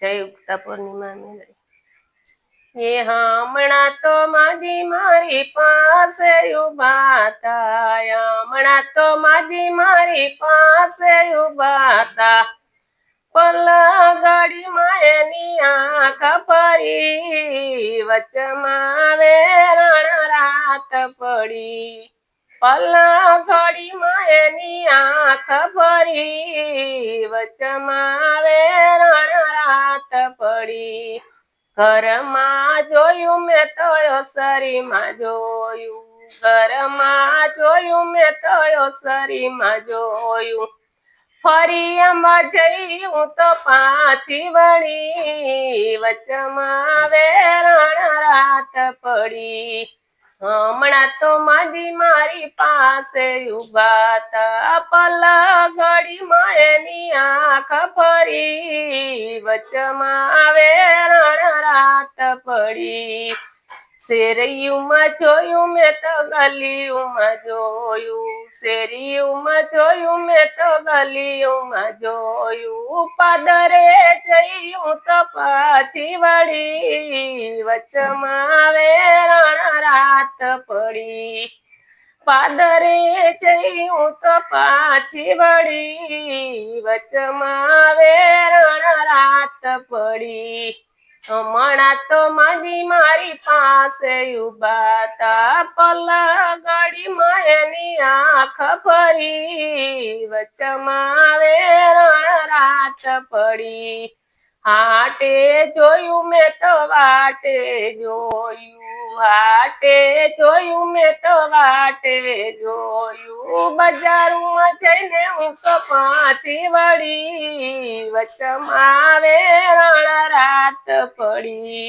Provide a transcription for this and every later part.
જય ઉગતા પૂર્ણિમા મેળવી એ હમણાં તો માજી મારી પાસે ઉભા તા હમણાં તો માજી મારી પાસે ઉભા તા પલગડી માયની આંખ ફરી વચમાં વેરણ રાત પડી પલગડી માયની આંખ ફરી વચમાં વેરણ રાત પડી ઘરમાં જોયું મેં તો ઓસરીમાં જોયું ઘરમાં જોયું મેં તો ઓસરીમાં જોયું ફરી આમાં જયું તો પાછી વળી વચમાં વેરણ રાત પડી હમણાં તો માજી મારી પાસે ઉભા તા પલગડી માયની આંખ ફરી વચમાં વેરણ રાત પડી શેરીયુંમાં જોયું મેં તો ગલીયુંમાં જોયું શેરીયુંમાં જોયું મેં તો ગલીયુંમાં જોયું પાદરે જયું તો પાછી વળી વચમાં વેરણ રાત પડી પાદરે જયું તો પાછી વળી વચમાં વેરણ રાત પડી હમણાં તો માજી મારી પાસે ઉભા તા પલગડી માયની આંખ ફરી વચમાં વેરણ રાત પડી હાટે જોયું મેં તો વાટે જોયું હાટે જોયું મેં તો વાટે જોયું બજારમાં જઈને હું તો પાછી વળી વચમાં વેરણ રાત પડી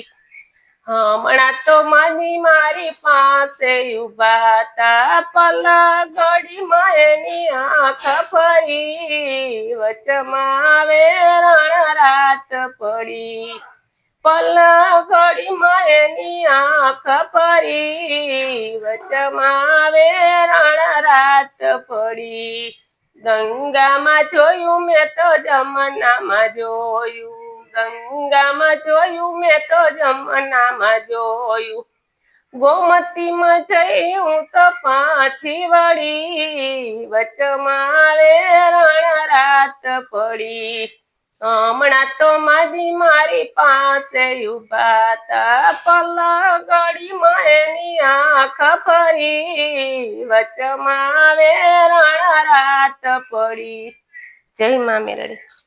હમણાં તો માજી મારી પાસે ઉભા તા પલગડી માયની આંખ ફરી વચમાં વેરણ રાત પડી પલગડી માયની આંખ ફરી વચમાં વેરણ રાત પડી ગંગામાં જોયું મેં તો જમનામાં જોયું ગંગામાં જોયું મેં તો જમનામાં જોયું ગોમતીમાં જયું તો પાછી વળી વચમાં વેરણ રાત પડી હમણાં તો માજી મારી પાસે ઉભા તા પલગડી માયની આંખ ફરી વચમાં વેરણ રાત પડી જય મા મેરડી।